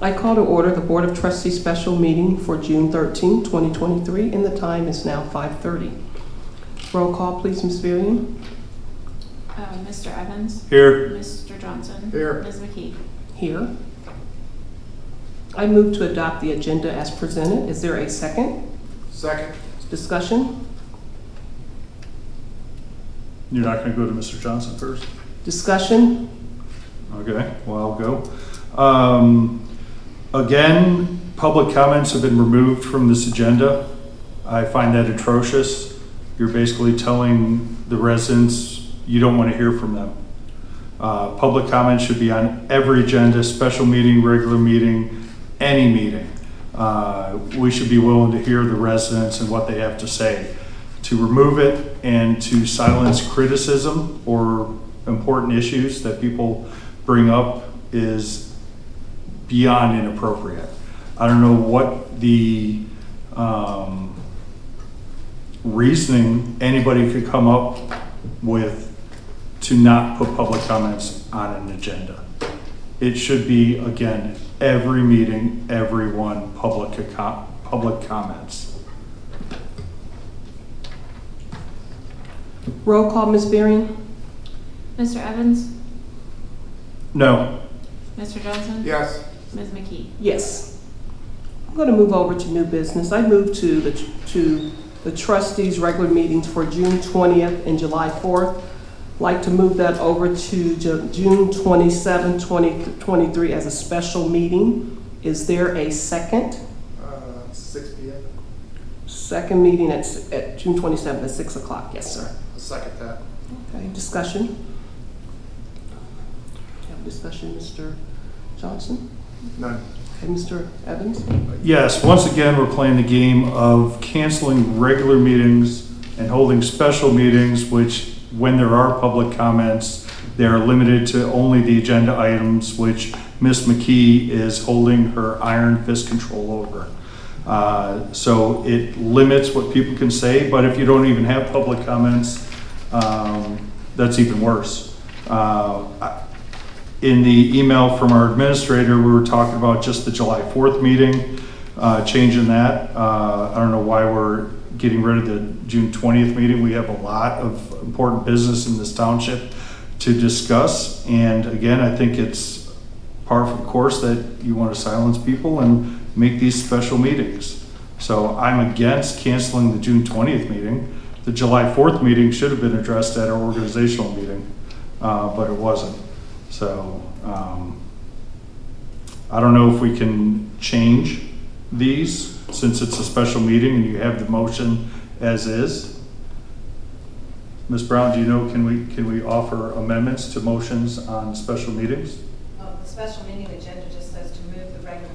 I call to order the Board of Trustees special meeting for June 13, 2023, and the time is now 5:30. Roll call, please, Ms. Varian. Mr. Evans? Here. Mr. Johnson? Here. Ms. McKee? Here. I move to adopt the agenda as presented. Is there a second? Second. Discussion? You're not going to go to Mr. Johnson first? Discussion? Okay, well, I'll go. Again, public comments have been removed from this agenda. I find that atrocious. You're basically telling the residents you don't want to hear from them. Public comments should be on every agenda, special meeting, regular meeting, any meeting. We should be willing to hear the residents and what they have to say. To remove it and to silence criticism or important issues that people bring up is beyond inappropriate. I don't know what the reasoning anybody could come up with to not put public comments on an agenda. It should be, again, every meeting, everyone, public comments. Roll call, Ms. Varian. Mr. Evans? No. Mr. Johnson? Yes. Ms. McKee? Yes. I'm going to move over to new business. I move to the trustees' regular meetings for June 20th and July 4th. Like to move that over to June 27, 2023 as a special meeting. Is there a second? 6 p.m. Second meeting at June 27th at 6 o'clock. Yes, sir. I'll second that. Okay, discussion? Have discussion, Mr. Johnson? None. Okay, Mr. Evans? Yes, once again, we're playing the game of canceling regular meetings and holding special meetings, which when there are public comments, they're limited to only the agenda items, which Ms. McKee is holding her iron fist control over. So it limits what people can say, but if you don't even have public comments, that's even worse. In the email from our administrator, we were talking about just the July 4th meeting, changing that. I don't know why we're getting rid of the June 20th meeting. We have a lot of important business in this township to discuss. And again, I think it's par for the course that you want to silence people and make these special meetings. So I'm against canceling the June 20th meeting. The July 4th meeting should have been addressed at our organizational meeting, but it wasn't. So I don't know if we can change these since it's a special meeting and you have the motion as is. Ms. Brown, do you know, can we offer amendments to motions on special meetings? The special meeting agenda just says to move the regular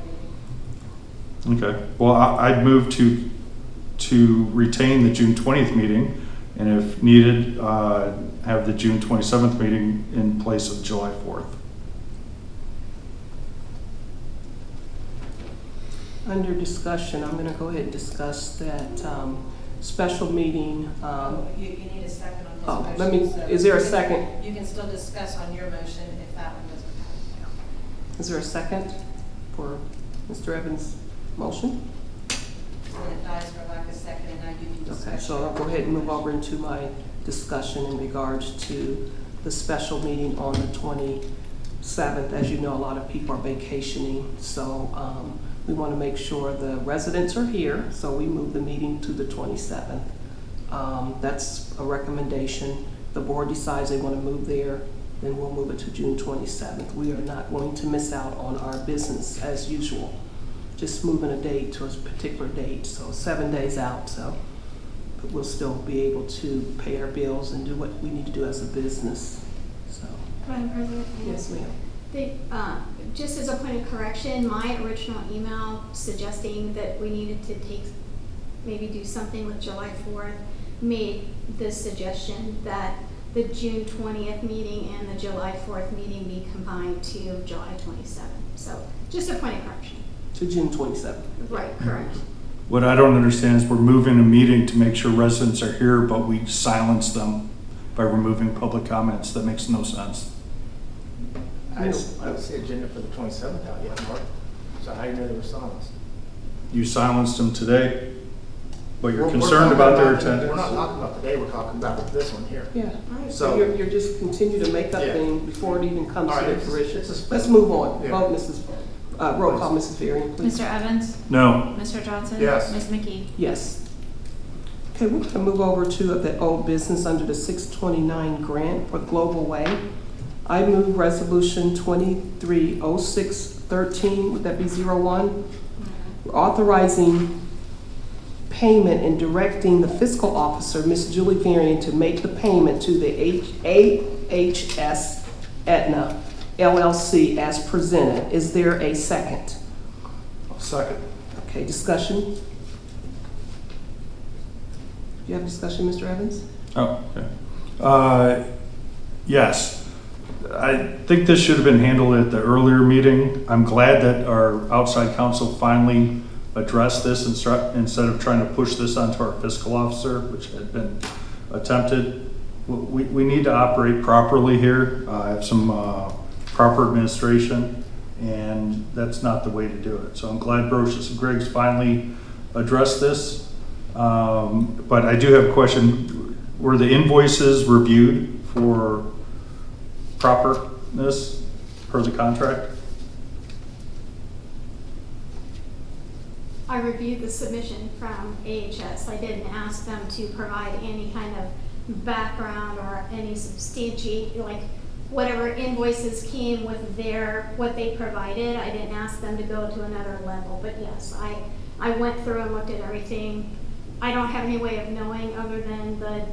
meeting. Okay, well, I'd move to retain the June 20th meeting, and if needed, have the June 27th meeting in place of July 4th. Under discussion, I'm going to go ahead and discuss that special meeting. You need a second on this Oh, motion. So is there a you can- second? You can still discuss on your motion if that one doesn't pass. Is there a second for Mr. Evans' motion? And it dies for lack of second, and now you can discuss. Okay, so I'll go ahead and move over into my discussion in regards to the special meeting on the 27th. As you know, a lot of people are vacationing, so we want to make sure the residents are here, so we move the meeting to the 27th. That's a recommendation. The board decides they want to move there, then we'll move it to June 27th. We are not going to miss out on our business as usual. Just moving a date to a particular date, so 7 days out, so but we'll still be able to pay our bills and do what we need to do as a business. So, Madam President? yes, ma'am. Just as a point of correction, my original email suggesting that we needed to maybe do something with July 4th made the suggestion that the June 20th meeting and the July 4th meeting be combined to July 27th. So just a point of correction. To June 27th. Right, correct. What I don't understand is we're moving a meeting to make sure residents are here, but we silence them by removing public comments. That makes no sense. I don't see agenda for the 27th out yet, Mark. So how do you know they were silenced? You silenced them today, but you're We're concerned talking about their We're not attendance. talking about today, we're talking about this one here. Yeah. So- So you're just continue to make up Yeah. things before it even comes All to right, their fruition. it's- Let's move on. Yeah. Vote, roll call, Mrs. Varian, please. Mr. Evans? No. Mr. Johnson? Yes. Ms. McKee? Yes. Okay, we're gonna move over to the old business under the 629 grant for Global Way. I move resolution 230613, would that be 01? Authorizing payment and directing the fiscal officer, Ms. Julie Varian, to make the payment to the AHS Etna LLC as presented. Is there a second? Second. Okay, discussion? Do you have discussion, Mr. Evans? Oh, okay. Yes. I think this should have been handled at the earlier meeting. I'm glad that our outside counsel finally addressed this instead of trying to push this onto our fiscal officer, which had been attempted. We need to operate properly here, have some proper administration, and that's not the way to do it. So I'm glad Brochus and Griggs finally addressed this. But I do have a question. Were the invoices reviewed for properness per the contract? I reviewed the submission from AHS. I didn't ask them to provide any kind of background or any substantiate, like whatever invoices came with what they provided. I didn't ask them to go to another level, but yes, I went through and looked at everything. I don't have any way of knowing other than the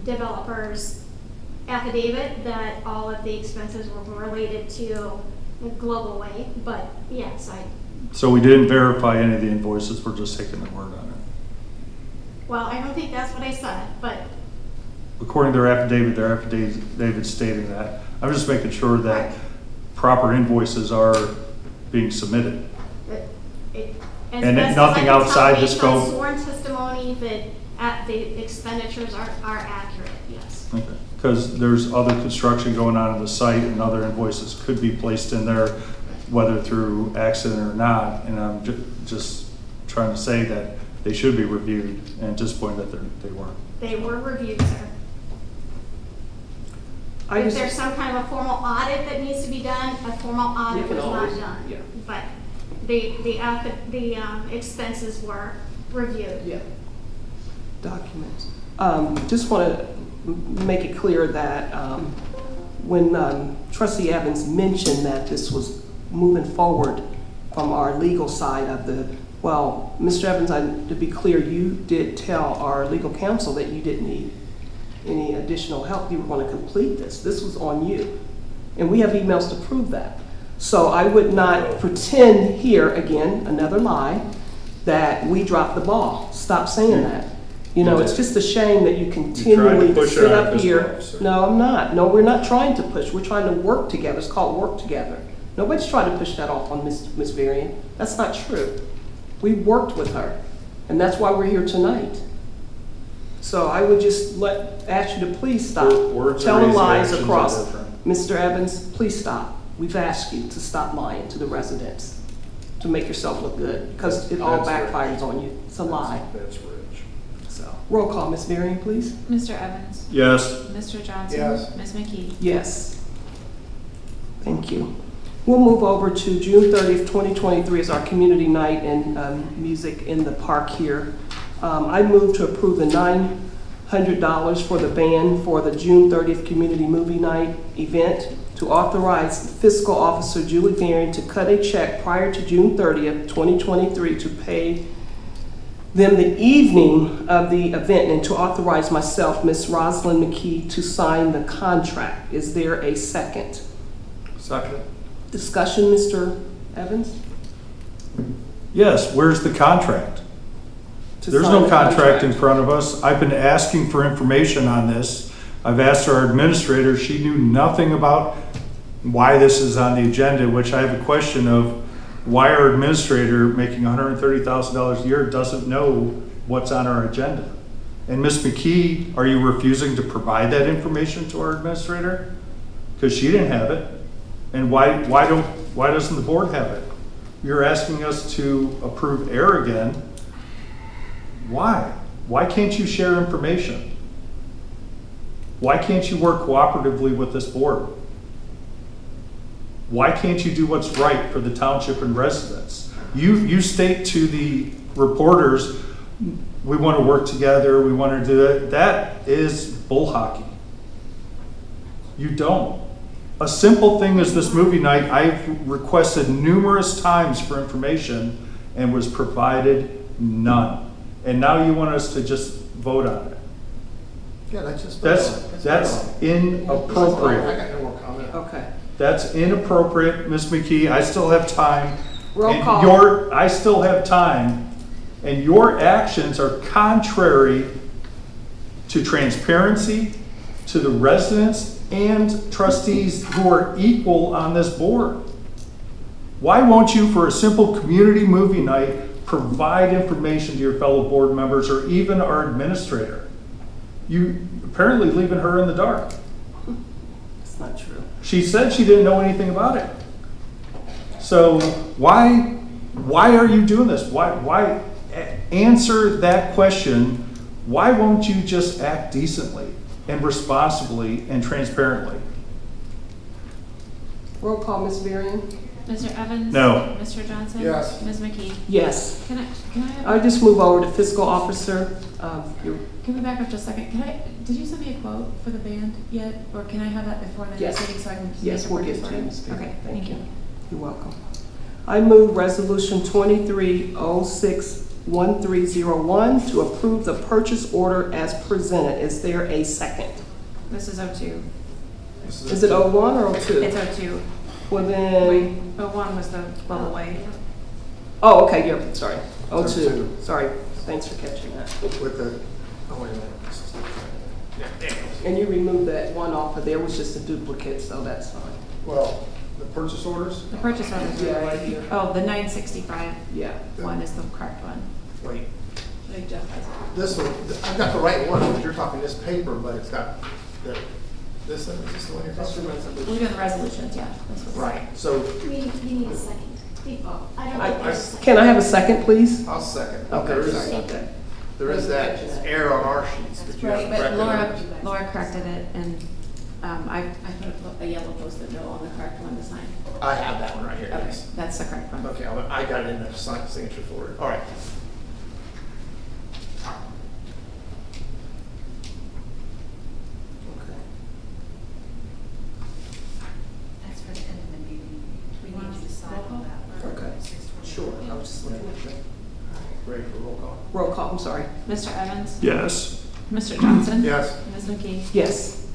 developer's affidavit that all of the expenses were related to Global Way, but yes, So we didn't verify any of the invoices, we're just taking their word on it. well, I don't think that's what I said, but According to their affidavit stating that. I'm just making sure that Right. proper invoices are being submitted. as And best as nothing I can tell outside the based on scope? sworn testimony that the expenditures are accurate, yes. Okay. Because there's other construction going on the site and other invoices could be placed in there, whether through accident or not. And I'm just trying to say that they should be reviewed and disappointed that they weren't. They were reviewed, sir. If there's some kind of a formal audit that needs to be done, a formal audit can was not always- done. yeah. But the expenses were reviewed. Yeah. Documents. Just want to make it clear that when Trustee Evans mentioned that this was moving forward from our legal side of well, Mr. Evans, to be clear, you did tell our legal counsel that you didn't need any additional help. You were going to complete this. This was on you. And we have emails to prove that. So I would not pretend here, again, another lie, that we dropped the ball. Stop saying that. You know, it's just a shame that you continually push it sit on up this here. officer. No, I'm not. No, we're not trying to push. We're trying to work together. It's called work together. Nobody's trying to push that off on Ms. Varian. That's not true. We worked with her, and that's why we're here tonight. So I would just ask you to please stop Words are telling easy, lies actions are across. different. Mr. Evans, please stop. We've asked you to stop lying to the residents, to make yourself look good, because it all That's rich. backfires on you. It's a lie. That's rich. So, roll call, Ms. Varian, please. Mr. Evans? Yes. Mr. Johnson? Yes. Ms. McKee? Yes. Thank you. We'll move over to June 30th, 2023 as our community night and music in the park here. I move to approve the $900 for the band for the June 30th Community Movie Night event, to authorize fiscal officer Julie Varian to cut a check prior to June 30th, 2023 to pay them the evening of the event, and to authorize myself, Ms. Rosalind McKee, to sign the contract. Is there a second? Second. Discussion, Mr. Evans? Yes, where's the contract? To There's sign no the contract in front of us. I've been asking for information on this. I've asked our administrator, she knew nothing about why this is on the agenda, which I have a question of why our administrator making $130,000 a year doesn't know what's on our agenda. And Ms. McKee, are you refusing to provide that information to our administrator? Because she didn't have it. And why doesn't the board have it? You're asking us to approve air again. Why? Why can't you share information? Why can't you work cooperatively with this board? Why can't you do what's right for the township and residents? You state to the reporters, we want to work together, we want to do it. That is bull hockey. You don't. A simple thing as this movie night, I've requested numerous times for information and was provided none. And now you want us to just vote on it. Yeah, that's just. That's inappropriate. I got no more comment. Okay. That's inappropriate, Ms. McKee. I still have time. Roll And call. I still have time, and your actions are contrary to transparency, to the residents and trustees who are equal on this board. Why won't you, for a simple community movie night, provide information to your fellow board members or even our administrator? You apparently leaving her in the dark. It's not true. She said she didn't know anything about it. So why are you doing this? Why answer that question? Why won't you just act decently and responsibly and transparently? Roll call, Ms. Varian? Mr. Evans? No. Mr. Johnson? Yes. Ms. McKee? Yes. Can I have, I just move over to fiscal officer. can we back up just a second? Did you send me a quote for the band yet? Or can I have that before the Yes. next meeting so I can? Yes, make a we'll get purchase to you, order? Ms. Varian. Okay, thank you. You're welcome. I move resolution 23061301 to approve the purchase order as presented. Is there a second? This is 02. Is it 01 or 02? It's 02. Well then, 01 was the global way. oh, okay, yeah, sorry. 02. 02. Sorry, thanks for catching that. With the, oh, wait a minute. Yeah, damn. And you removed that one off of there, was just a duplicate, so that's fine. Well, the purchase orders? The purchase orders Yeah, are right here. Oh, the 965 Yeah. one is the correct one. Wait, I think Jeff has it. this one, I've got the right one, because you're talking this paper, but it's got the, this one, is this the one you're That's the talking about? We're resolution. doing the resolutions, yeah. That's what's- Right, so You need a second. I don't I- think there's a second. Can I have a second, please? I'll second. Okay, There is- sorry about that. There is that error on our sheets, but you have Right, but corrected it. Laura corrected it, and I put a yellow post-it note on the correct one to sign. I have that one right here, Okay, yes. that's the correct one. Okay, I got it in the signature folder. All right. That's for the end of the meeting. We need to decide on that. Okay. Sure, I was just looking at that. Ready for roll call? Roll call, I'm sorry. Mr. Evans? Yes. Mr. Johnson? Yes. Ms. McKee? Yes.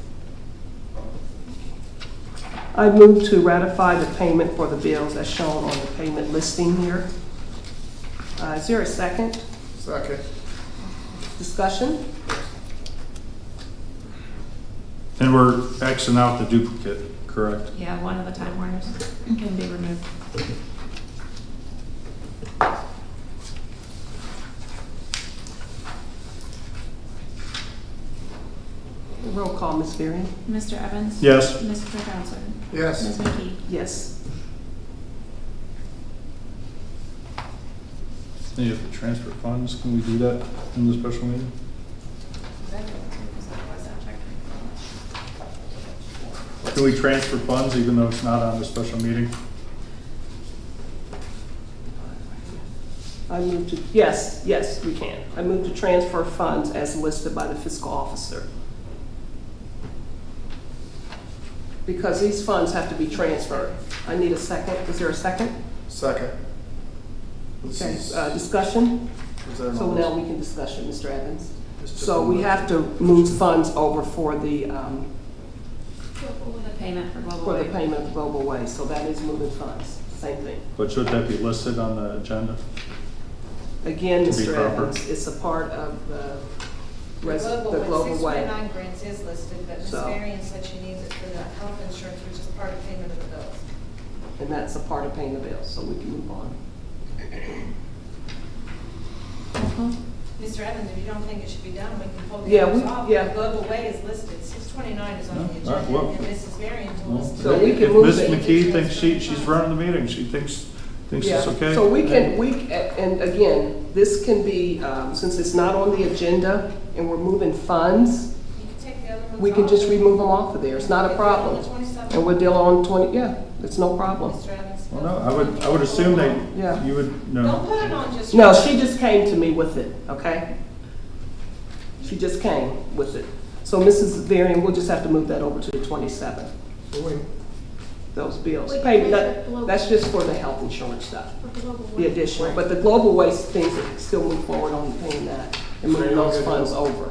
I move to ratify the payment for the bills as shown on the payment listing here. Is there a second? Second. Discussion? And we're Xing out the duplicate, correct? Yeah, one of the Time Warners can be removed. Roll call, Ms. Varian? Mr. Evans? Yes. Mr. Johnson? Yes. Ms. McKee? Yes. Any of the transfer funds, can we do that in the special meeting? Can we transfer funds even though it's not on the special meeting? I move to, yes, we can. I move to transfer funds as listed by the fiscal officer. Because these funds have to be transferred. I need a second. Is there a second? Second. This Okay, is- discussion? is there a So motion? now we can discussion, Mr. Evans. It's just So a we motion. have to move funds over for the, The payment for global for the way. payment of Global Way. So that is moving funds, same thing. But should that be listed on the agenda? Again, To be Mr. proper. Evans, it's a part of the The Global Global Way. 629 grants is listed, but Ms. So- Marion said she needs it for the health insurance, which is part of payment of the bills. And that's a part of paying the bills, so we can move on. Mr. Evans, if you don't think it should be done, we can pull the Yeah, others we- off. yeah. The Global Way is listed, 629 is on the No, agenda, well- and Mrs. Marion told us to. So we can If move Ms. it. McKee thinks she's running the meeting, she thinks Thinks Yeah, it's okay? so and again, this can be, since it's not on the agenda and we're moving funds, You can take the other ones we can off. just remove them off of there. It's not a problem. On the 27th. And we'll deal on 20, yeah, it's no problem. Mr. Evans. Well, no, I would assume Yeah. that you would, Don't no. put it on just. No, she just came to me with it, okay? She just came with it. So Mrs. Varian, we'll just have to move that over to the 27th, Wait, those bills. Wait, Payment, there's a global- that's just for the health insurance stuff, For global the warming. additional. But the global waste things, still move forward on paying that and moving So you're those good funds to- over.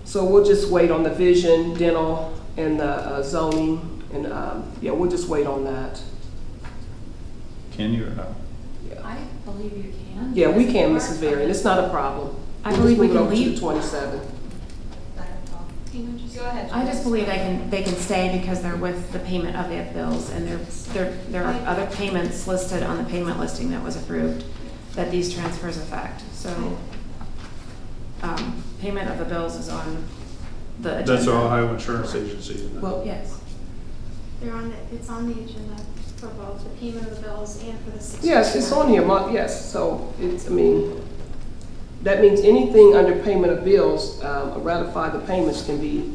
So we'll just wait on the vision, dental, and the zoning, and, yeah, we'll just wait on that. Can you or no? I believe you can. Yeah, we can, Mrs. Varian, it's not a problem. I We'll believe just we move it can over to the leave. 27th. Hang on just a Go ahead. I just believe they can stay because they're with the payment of the bills, and there are other payments listed on the payment listing that was approved that these transfers affect, so, payment of the bills is on the agenda. That's Ohio Insurance Agency. isn't it? Well, Yes. It's on the agenda for both the payment of the bills and for the 6. yes, it's on here, yes, so it's, I mean, that means anything under payment of bills, ratify the payments can be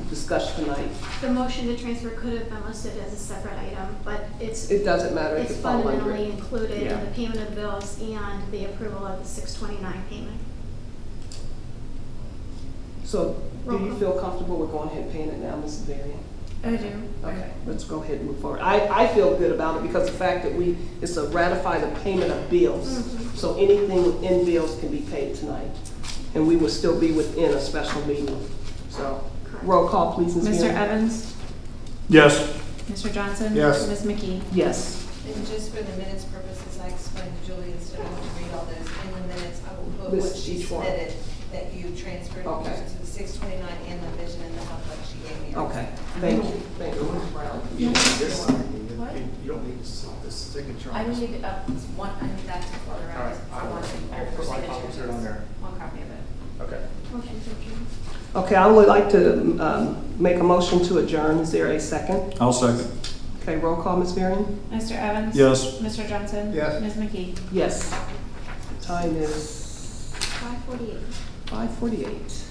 discussed tonight. The motion to transfer could have been listed as a separate item, but it's It doesn't matter, it it's could fall under fundamentally it. included Yeah. in the payment of the bills and the approval of the 629 payment. So, do Roll you call. feel comfortable with going ahead and paying it now, Mrs. Varian? I do. Okay, let's go ahead and move forward. I feel good about it because the fact that it's a ratify the payment of bills. Mhm. So anything in bills can be paid tonight. And we will still be within a special meeting. So, Correct. roll call, please, Ms. Mr. Varian. Evans? Yes. Mr. Johnson? Yes. Ms. McKee? Yes. And just for the minutes purposes, I explained to Julie, instead of having to read all those, in the minutes, I will put what List she each one. submitted, that you transferred Okay. to the 629 and the vision and the health like she gave me. Okay, thank you. Thank you, Ms. Brown. What? You don't need this signature on I this. need one, I need that to All right, I'll put my copy here on there. One copy of it. Okay. Motion to adjourn. Okay, I would like to make a motion to adjourn. Is there a second? I'll second. Okay, roll call, Ms. Varian? Mr. Evans? Yes. Mr. Johnson? Yes. Ms. McKee? Yes. Time is 5:48. 5:48.